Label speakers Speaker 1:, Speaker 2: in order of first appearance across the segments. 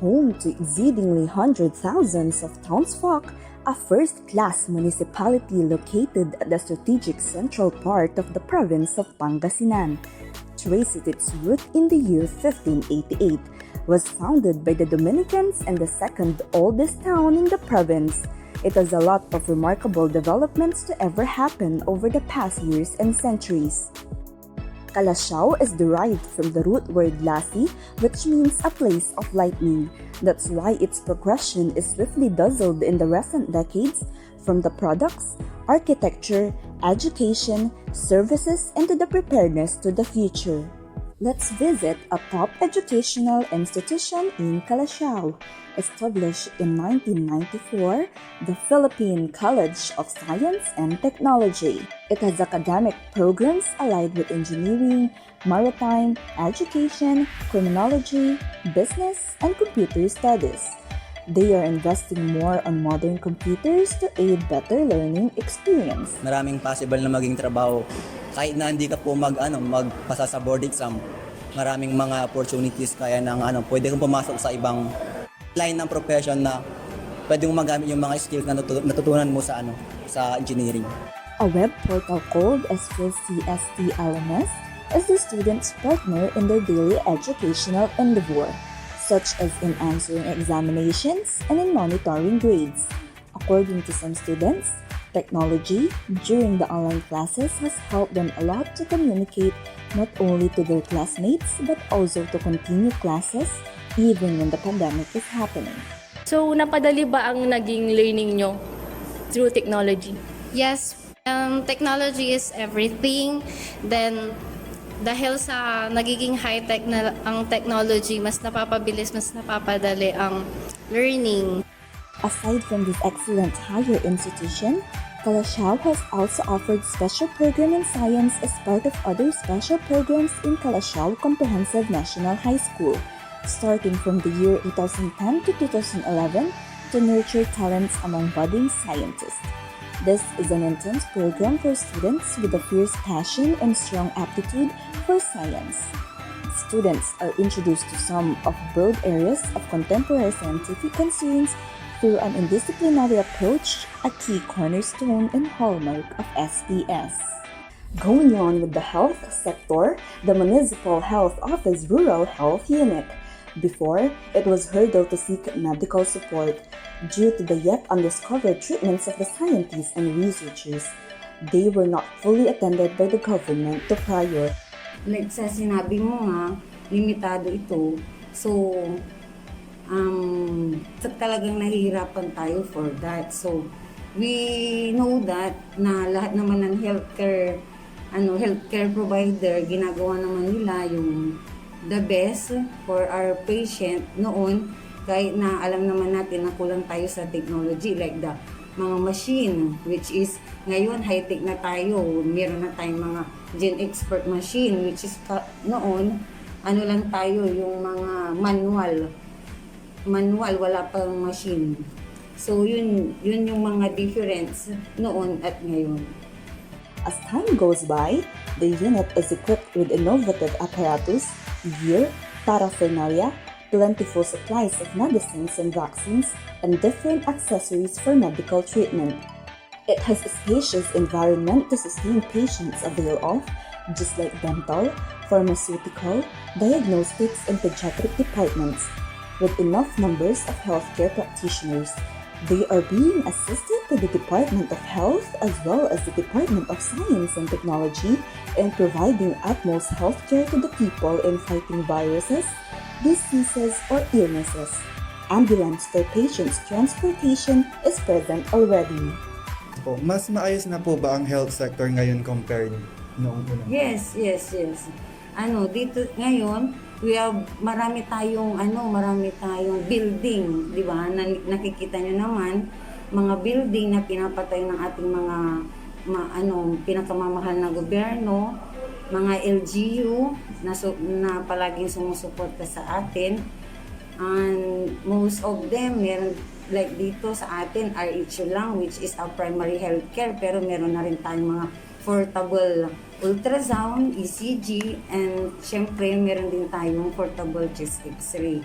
Speaker 1: home to exceedingly hundred thousands of townsfolk, a first-class municipality located at the strategic central part of the province of Pangasinan, traces its root in the year 1588, was founded by the Dominicans and the second oldest town in the province. It has a lot of remarkable developments to ever happen over the past years and centuries. Calasiao is derived from the root word lasi, which means a place of lightning. That's why its progression is swiftly dazzled in the recent decades, from the products, architecture, education, services, and to the preparedness to the future. Let's visit a top educational institution in Calasiao. Established in 1994, the Philippine College of Science and Technology. It has academic programs allied with engineering, maritime, education, criminology, business, and computer studies. They are investing more on modern computers to aid better learning experience.
Speaker 2: Maraming possible na maging trabaho. Kahit na hindi ka po magpasa sa board exam, maraming mga opportunities kaya pwede kang pumasok sa ibang line ng profession na pwede mong magamit yung mga skills na natutunan mo sa engineering.
Speaker 1: A web portal called SPCST LMS is the students' partner in their daily educational endeavor, such as in answering examinations and in monitoring grades. According to some students, technology during the online classes has helped them a lot to communicate not only to their classmates but also to continue classes even when the pandemic is happening.
Speaker 3: So, napadali ba ang naging learning nyo through technology?
Speaker 4: Yes, technology is everything. Then, dahil sa nagiging high-tech na ang technology, mas napapabilis, mas napapadali ang learning.
Speaker 1: Aside from this excellent higher institution, Calasiao has also offered special program in science as part of other special programs in Calasiao Comprehensive National High School, starting from the year 2010 to 2011 to nurture talents among budding scientists. This is an intense program for students with a fierce passion and strong aptitude for science. Students are introduced to some of broad areas of contemporary scientific concerns through an interdisciplinary approach, a key cornerstone and hallmark of SPS. Going on with the health sector, the Municipal Health Office Rural Health Unit. Before, it was hurdle to seek medical support due to the yet undiscovered treatments of the scientists and researchers. They were not fully attended by the government to prior.
Speaker 5: Like sa sinabi mo nga, limitado ito. So, talagang nahihirapan tayo for that. So, we know that na lahat naman ng healthcare provider, ginagawa naman nila yung the best for our patient noon, kahit na alam naman natin na kulang tayo sa technology like the mga machine, which is ngayon high-tech na tayo, meron na tayong mga gen expert machine, which is noon lang tayo yung mga manual, wala pang machine. So yun yung mga difference noon at ngayon.
Speaker 1: As time goes by, the unit is equipped with innovative apparatus, gear, paraphernalia, plentiful supplies of medicines and vaccines, and different accessories for medical treatment. It has a spacious environment to sustain patients avail of, just like dental, pharmaceutical, diagnostics, and pediatric departments. With enough numbers of healthcare practitioners, they are being assisted by the Department of Health as well as the Department of Science and Technology in providing utmost healthcare to the people in fighting viruses, diseases, or illnesses. Ambulance for patients' transportation is present already.
Speaker 6: Mas maayos na po ba ang health sector ngayon compared noong una?
Speaker 5: Yes. Dito ngayon, marami tayong building, di ba? Nakikita nyo naman, mga building na pinapatay ng ating mga pinakamamahal na gobyerno, mga LGU na palaging sumusuporta sa atin. And most of them, meron like dito sa atin, RHU lang, which is our primary healthcare, pero meron na rin tayong mga portable ultrasound, ECG, and syempre meron din tayong portable chest x-ray.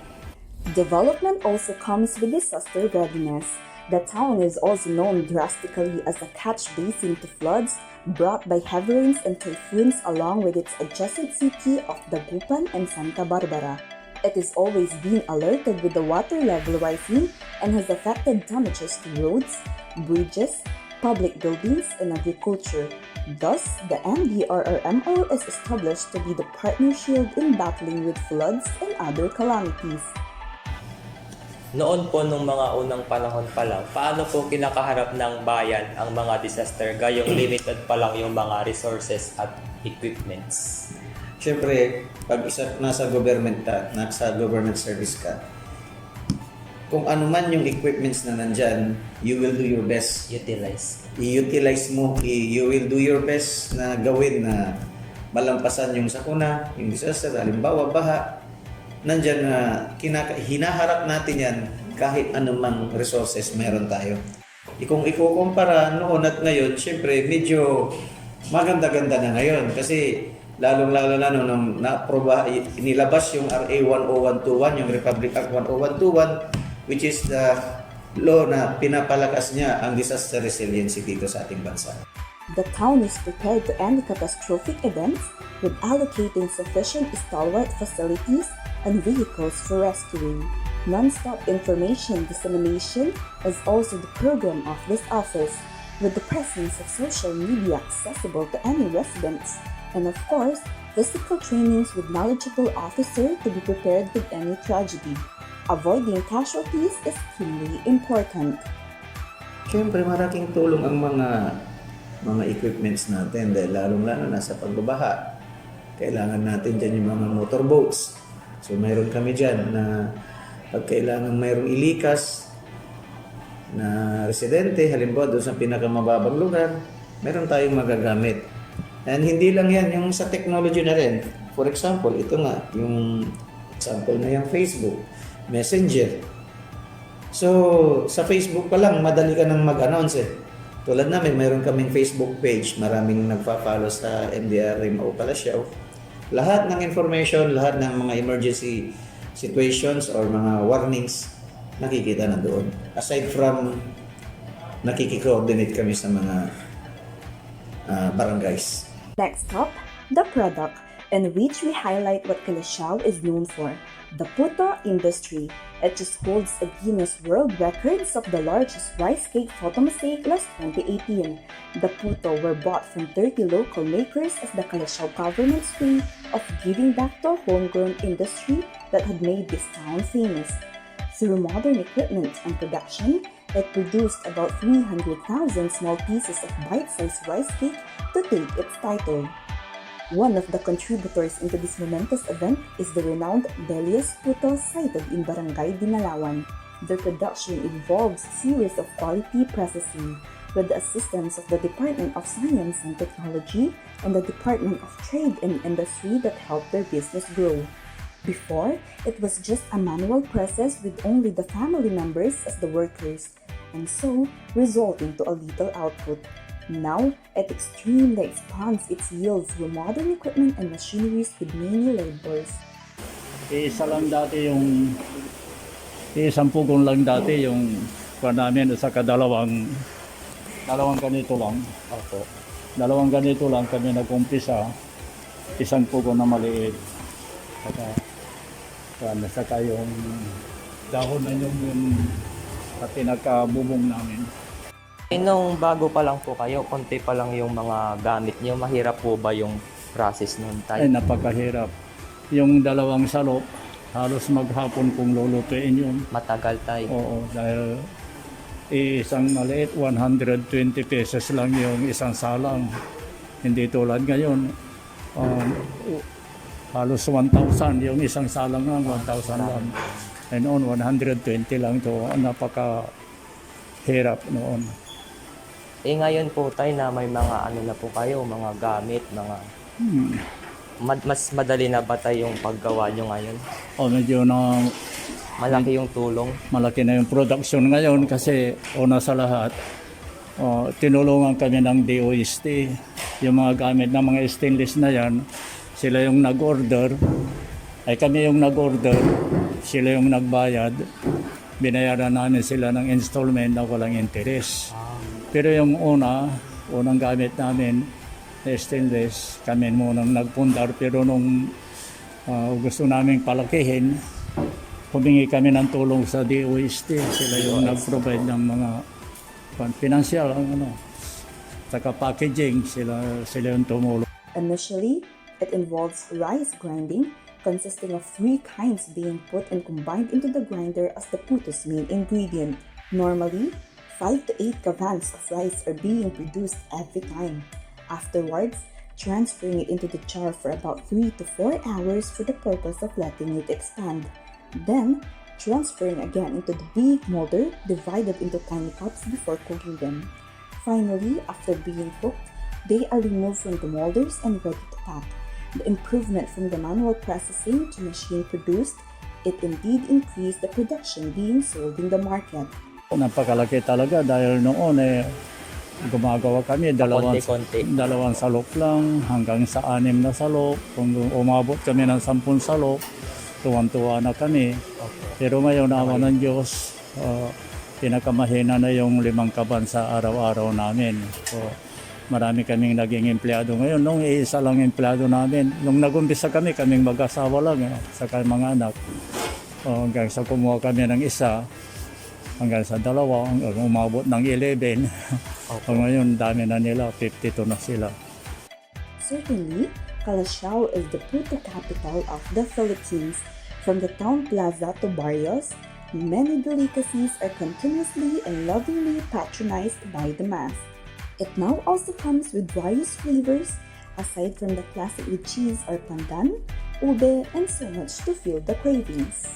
Speaker 1: Development also comes with disaster readiness. The town is also known drastically as a catch basin to floods brought by heavy rains and typhoons, along with its adjacent city of Dagupan and Santa Barbara. It has always been alerted with the water level rising and has affected damages to roads, bridges, public buildings, and agriculture. Thus, the MDRRMO is established to be the partner shield in battling with floods and other calamities.
Speaker 7: Noon po nung mga unang panahon pa lang, paano po kinakaharap ng bayan ang mga disaster gayong limited pa lang yung mga resources at equipments?
Speaker 8: Siyempre, pag nasa government service ka, kung ano man yung equipments na nandyan, you will do your best. I-utilize mo, you will do your best na gawin na malampasan yung sakuna, yung disaster, halimbawa baha, nandyan na hinaharap natin yan kahit anumang resources meron tayo. Kung ikukumpara noon at ngayon, syempre medyo maganda-ganda na ngayon kasi lalong-lalo na nung inilabas yung RA 10121, yung Republic Act 10121, which is the law na pinapalakas niya ang disaster resiliency dito sa ating bansa.
Speaker 1: The town is prepared to end catastrophic events with allocating sufficient stalwart facilities and vehicles for rescuing. Non-stop information dissemination is also the program of this office, with the presence of social media accessible to any residents, and of course, physical trainings with knowledgeable officer to be prepared with any tragedy. Avoiding casualties is keenly important.
Speaker 8: Siyempre, malaking tulong ang mga equipments natin dahil lalong-lalo na sa pagbabaha. Kailangan natin dyan yung mga motorboats. So, mayroon kami dyan na pag kailangan mayroong ilikas na residente, halimbawa doon sa pinakamababang lugar, meron tayong magagamit. And hindi lang yan, yung sa technology na rin. For example, ito nga, yung example na yung Facebook, Messenger. So, sa Facebook pa lang, madali ka nang mag-announce eh. Tulad namin, mayroon kaming Facebook page, maraming nagpa-follow sa MDRRMO Calasiao. Lahat ng information, lahat ng mga emergency situations or mga warnings, nakikita na doon. Aside from nakiki-coordinate kami sa mga barangays.
Speaker 1: Next up, the product, in which we highlight what Calasiao is known for, the puto industry. It just holds a Guinness World Records of the largest rice cake photomosaic last 2018. The puto were bought from 30 local makers as the Calasiao government's way of giving back to a homegrown industry that had made this town famous. Through modern equipment and production, it produced about 300,000 small pieces of bite-sized rice cake to take its title. One of the contributors into this momentous event is the renowned Belias Puto sited in Barangay Dinalawan. Their production involves a series of quality processing with the assistance of the Department of Science and Technology and the Department of Trade and Industry that helped their business grow. Before, it was just a manual process with only the family members as the workers, and so resulting to a little output. Now, it extremely expands its yield through modern equipment and machineries with many labors.
Speaker 9: Isa lang dati yung isang pugon lang dati yung namin sa dalawang ganito lang. Ako. Dalawang ganito lang kami nag-umpisa. Isang pugon na maliit. Saka yung dahon na yung pinakabubong namin.
Speaker 7: Nung bago pa lang po kayo, konti pa lang yung mga gamit niyo, mahirap po ba yung process nun tayo?
Speaker 9: Ay, napakahirap. Yung dalawang salop, halos maghapon kung lulutuin yun.
Speaker 7: Matagal tayo.
Speaker 9: Oo, dahil isang maliit, 120 pesos lang yung isang salang. Hindi tulad ngayon, halos 1,000 yung isang salang lang, 1,000 lang. And on 120 lang to, napakahirap noon.
Speaker 7: Ngayon po tayo na may mga ano na po kayo, mga gamit, mga... Mas madali na ba tayo yung paggawa nyo ngayon?
Speaker 9: Medyo na...
Speaker 7: Malaki yung tulong.
Speaker 9: Malaki na yung production ngayon kasi una sa lahat, tinulungan kami ng DOST. Yung mga gamit na mga stainless na yan, sila yung nag-order, ay kami yung nag-order. sila yung nagbayad, binayaran namin sila ng installment na walang interest. Pero yung unang gamit namin, na stainless, kami munang nagpundar. Pero nung gusto namin palakihin, humingi kami ng tulong sa DOST. Sila yung nag-provide ng mga financial, saka packaging, sila yung tumulong.
Speaker 1: Initially, it involves rice grinding, consisting of 3 kinds being put and combined into the grinder as the puto's main ingredient. Normally, 5 to 8 kavans of rice are being produced every time. Afterwards, transferring it into the jar for about 3 to 4 hours for the purpose of letting it expand. Then, transferring again into the big molder divided into tiny cups before cooking them. Finally, after being cooked, they are removed from the molders and ready to pack. The improvement from the manual processing to machine produced, it indeed increased the production being sold in the market.
Speaker 9: Napakalaki talaga dahil noon gumagawa kami
Speaker 7: Konti-konti.
Speaker 9: dalawang salok lang hanggang sa 6 na salok. Kung umabot kami ng 10 salok, tuwan-tuwa na kami. Pero ngayon, awa ng Diyos, pinakamahina na yung 5 kaban sa araw-araw namin. So, marami kaming naging empleyado ngayon. Nung isa lang empleyado namin, nung nag-umpisa kaming mag-asawa lang, saka mga anak. Hanggang sa kumuha kami ng isa, hanggang sa 2, hanggang umabot ng 11. Ngayon, dami na nila, 52 na sila.
Speaker 1: Certainly, Calasiao is the puto capital of the Philippines. From the town plaza to barrios, many delicacies are continuously and lovingly patronized by the mass. It now also comes with various flavors, aside from the classic with cheese or pandan, ube, and so much to fill the cravings.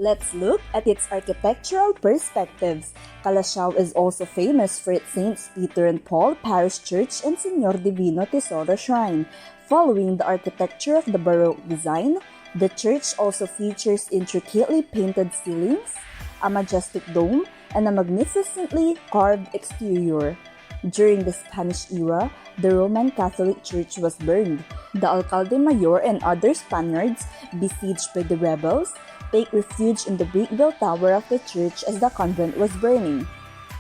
Speaker 1: Let's look at its architectural perspectives. Calasiao is also famous for its Saints Peter and Paul Parish Church and Señor Divino Tesoro Shrine. Following the architecture of the Baroque design, the church also features intricately painted ceilings, a majestic dome, and a magnificently carved exterior. During the Spanish era, the Roman Catholic Church was burned. The Alcalde Mayor and other Spaniards, besieged by the rebels, take refuge in the brick-built tower of the church as the convent was burning.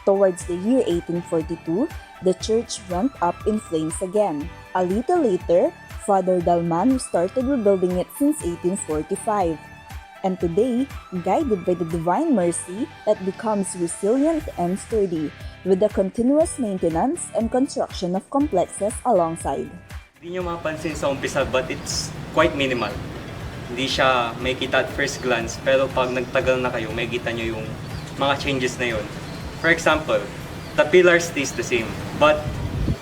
Speaker 1: Towards the year 1842, the church went up in flames again. A little later, Father Dalman started rebuilding it since 1845. And today, guided by the divine mercy, it becomes resilient and sturdy, with the continuous maintenance and construction of complexes alongside.
Speaker 10: Hindi nyo mapansin sa umpisa, but it's quite minimal. Hindi siya may kita at first glance, pero pag nagtagal na kayo, may kita nyo yung mga changes na yun. For example, the pillar stays the same, but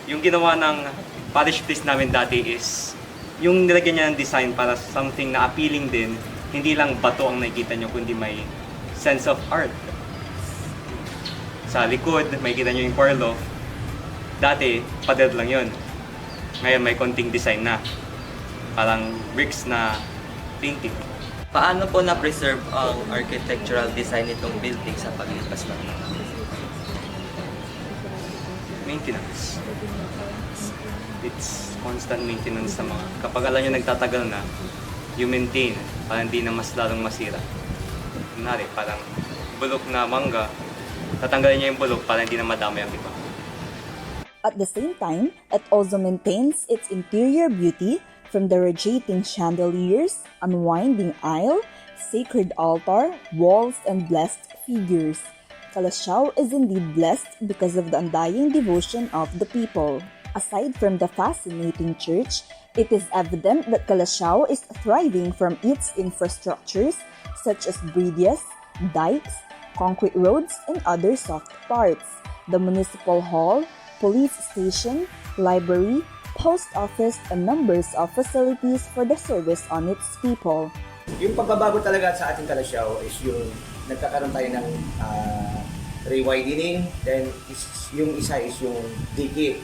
Speaker 10: yung ginawa ng parish priest namin dati is yung nilagyan niya ng design para something na appealing din, hindi lang bato ang nakikita nyo, kundi may sense of art. Sa likod, may kita nyo yung pour loft. Dati, pader lang yun. Ngayon may konting design na. Parang bricks na painting.
Speaker 2: Paano po na-preserve ang architectural design nitong building sa paglipas ng
Speaker 10: Maintenance. It's constant maintenance sa mga. Kapag alam nyo nagtatagal na, you maintain para hindi na mas lalong masira. Kunwari, parang bulok na mangga, tatanggalin nyo yung bulok para hindi na madamay ang iba.
Speaker 1: At the same time, it also maintains its interior beauty from the radiating chandeliers, unwinding aisle, sacred altar, walls, and blessed figures. Calasiao is indeed blessed because of the undying devotion of the people. Aside from the fascinating church, it is evident that Calasiao is thriving from its infrastructures such as bridges, dikes, concrete roads, and other soft parts. The municipal hall, police station, library, post office, and numbers of facilities for the service on its people.
Speaker 8: Yung pagbabago talaga sa ating Calasiao is yung nagkakaroon tayo ng rewidening, then yung isa is yung dike.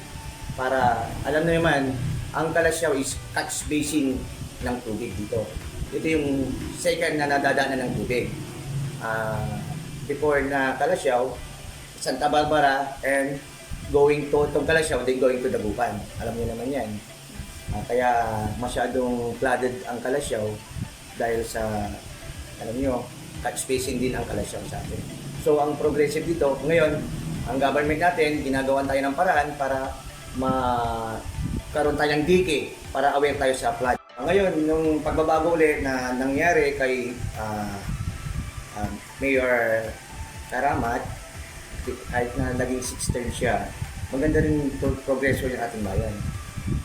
Speaker 8: Para alam na naman, ang Calasiao is catch basin ng tubig dito. Ito yung second na nadadaanan ng tubig. Before na Calasiao, Santa Barbara, and going to Calasiao, then going to Dagupan. Alam niyo naman yan. Kaya masyadong flooded ang Calasiao dahil sa alam nyo, catch basin din ang Calasiao sa atin. So ang progressive dito, ngayon, ang government natin, ginagawan tayo ng paraan para magkaroon tayong dike para aware tayo sa flood. Ngayon, nung pagbabago ulit na nangyari kay Mayor Karamat, kahit na naging 6th term siya, maganda rin progreso yung ating bayan.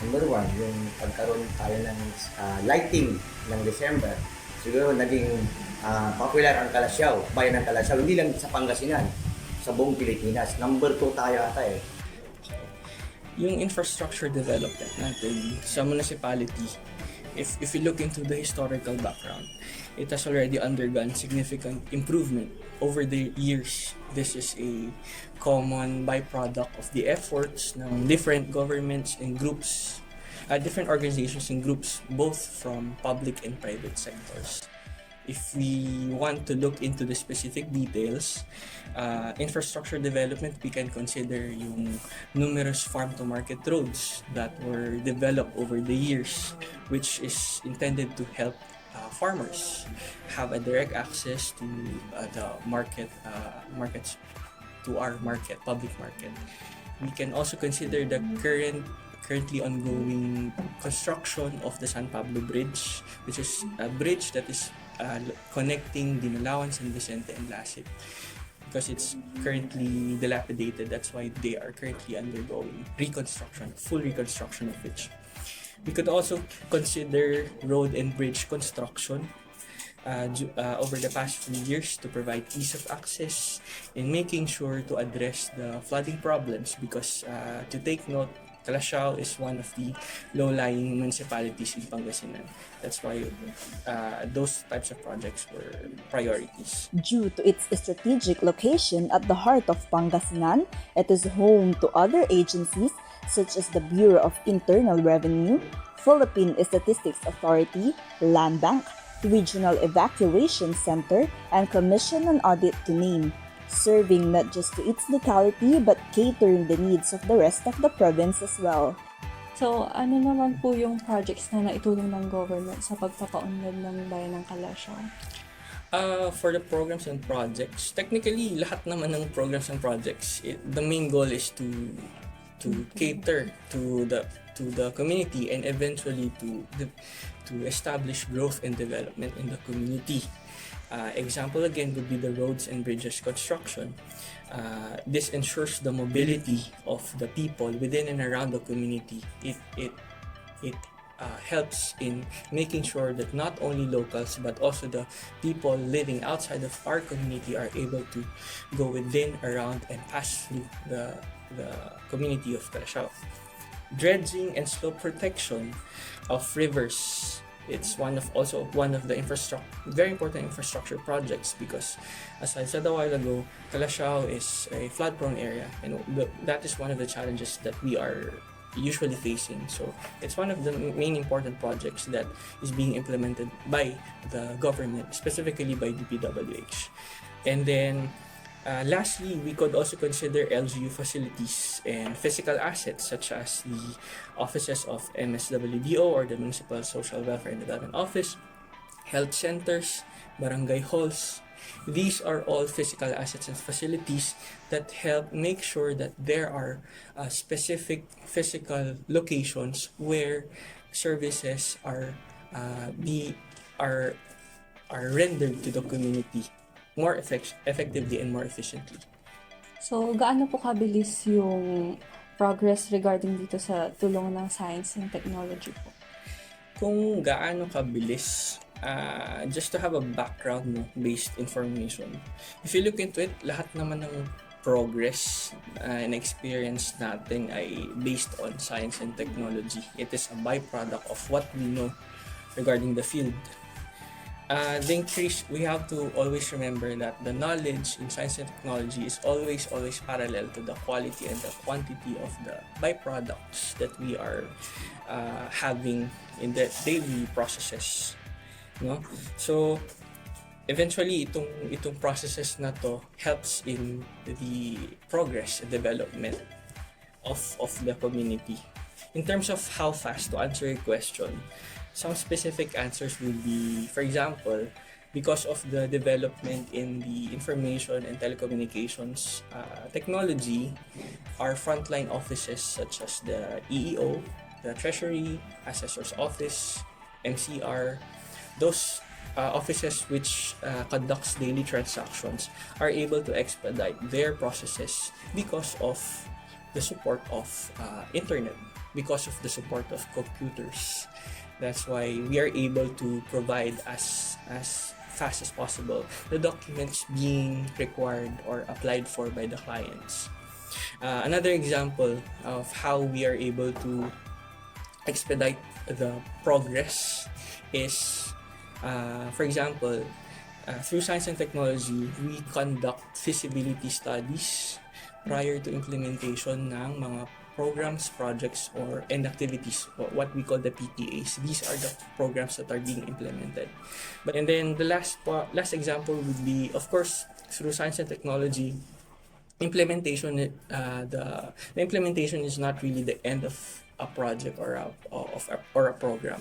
Speaker 8: Number 1, yung pagkaroon tayo ng lighting ng December. Siguro naging popular ang Calasiao, bayan ng Calasiao, hindi lang sa Pangasinan, sa buong Pilipinas. Number 2 tayo ata eh.
Speaker 11: Yung infrastructure development natin sa municipality, if you look into the historical background, it has already undergone significant improvement over the years. This is a common byproduct of the efforts ng different governments and groups, different organizations and groups, both from public and private sectors. If we want to look into the specific details, infrastructure development, we can consider yung numerous farm-to-market roads that were developed over the years, which is intended to help farmers have a direct access to the markets, to our market, public market. We can also consider the currently ongoing construction of the San Pablo Bridge, which is a bridge that is connecting Dinalawan, San Vicente, and Lasip. Because it's currently dilapidated, that's why they are currently undergoing reconstruction, full reconstruction of which. We could also consider road and bridge construction over the past few years to provide ease of access and making sure to address the flooding problems, because to take note, Calasiao is one of the low-lying municipalities in Pangasinan. That's why those types of projects were priorities.
Speaker 1: Due to its strategic location at the heart of Pangasinan, it is home to other agencies such as the Bureau of Internal Revenue, Philippine Statistics Authority, Land Bank, Regional Evacuation Center, and Commission on Audit, to name, serving not just to its locality but catering the needs of the rest of the province as well.
Speaker 12: So, ano naman po yung projects na naitulong ng government sa pagpapaunlad ng bayan ng Calasiao?
Speaker 11: For the programs and projects, technically, lahat naman ng programs and projects, the main goal is to cater to the community and eventually to establish growth and development in the community. Example again would be the roads and bridges construction. This ensures the mobility of the people within and around the community. It helps in making sure that not only locals but also the people living outside of our community are able to go within, around, and pass through the community of Calasiao. Dredging and slope protection of rivers. It's one of the very important infrastructure projects, because, as I said a while ago, Calasiao is a flood-prone area, and that is one of the challenges that we are usually facing. So it's one of the main important projects that is being implemented by the government, specifically by DPWH. And then lastly, we could also consider LGU facilities and physical assets such as the offices of MSWDO, or the Municipal Social Welfare and Development Office, health centers, barangay halls. These are all physical assets and facilities that help make sure that there are specific physical locations where services are rendered to the community more effectively and more efficiently.
Speaker 12: So, gaano po kabilis yung progress regarding dito sa tulong ng science and technology po?
Speaker 11: Kung gaano kabilis, just to have a background-based information, if you look into it, lahat naman ng progress and experience natin ay based on science and technology. It is a byproduct of what we know regarding the field. We have to always remember that the knowledge in science and technology is always parallel to the quality and the quantity of the byproducts that we are having in the daily processes. No? So, eventually, itong processes na to helps in the progress and development of the community. In terms of how fast, to answer your question, some specific answers would be, for example, because of the development in the information and telecommunications technology, our frontline offices such as the EEO, the Treasury, Assessor's Office, MCR, those offices which conducts daily transactions are able to expedite their processes because of the support of internet, because of the support of computers. That's why we are able to provide as fast as possible the documents being required or applied for by the clients. Another example of how we are able to expedite the progress is, for example, through science and technology, we conduct feasibility studies prior to implementation ng mga programs, projects, and activities, what we call the PPAs. These are the programs that are being implemented. And then the last example would be, of course, through science and technology, implementation. The implementation is not really the end of a project or a program.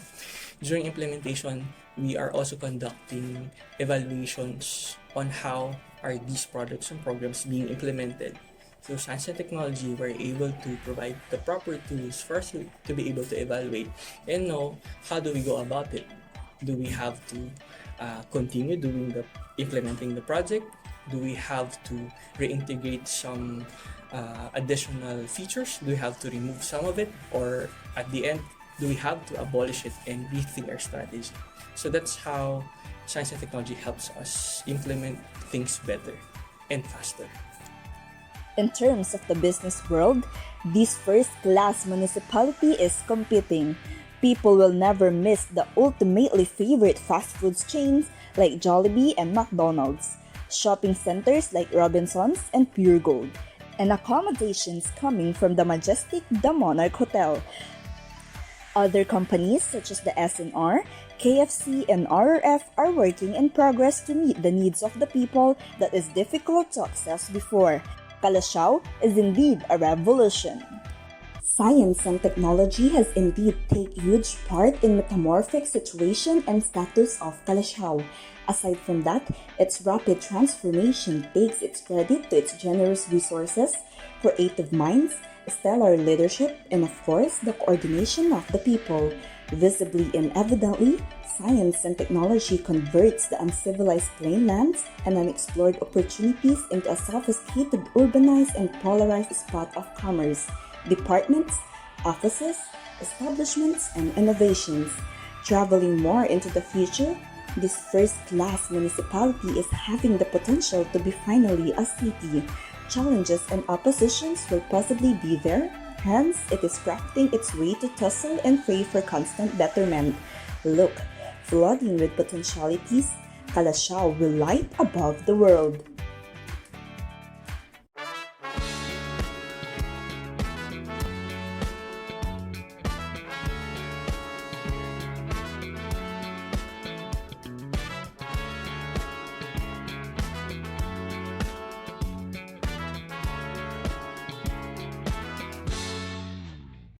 Speaker 11: During implementation, we are also conducting evaluations on how are these projects and programs being implemented. Through science and technology, we're able to provide the proper tools for us to be able to evaluate and know how do we go about it. Do we have to continue implementing the project? Do we have to reintegrate some additional features? Do we have to remove some of it? Or at the end, do we have to abolish it and rethink our strategy? So that's how science and technology helps us implement things better and faster.
Speaker 1: In terms of the business world, this first-class municipality is competing. People will never miss the ultimately favorite fast food chains like Jollibee and McDonald's, shopping centers like Robinsons and Pure Gold, and accommodations coming from the majestic The Monarch Hotel. Other companies such as the SNR, KFC, and RRF are working in progress to meet the needs of the people that is difficult to access before. Calasiao is indeed a revolution. Science and technology has indeed taken huge part in metamorphic situation and status of Calasiao. Aside from that, its rapid transformation takes its credit to its generous resources, creative minds, stellar leadership, and of course, the coordination of the people. Visibly and evidently, science and technology converts the uncivilized plainlands and unexplored opportunities into a sophisticated, urbanized, and polarized spot of commerce, departments, offices, establishments, and innovations. Traveling more into the future, this first-class municipality is having the potential to be finally a city. Challenges and oppositions will possibly be there, hence it is crafting its way to tussle and pray for constant betterment. Look, flooding with potentialities, Calasiao will light above the world.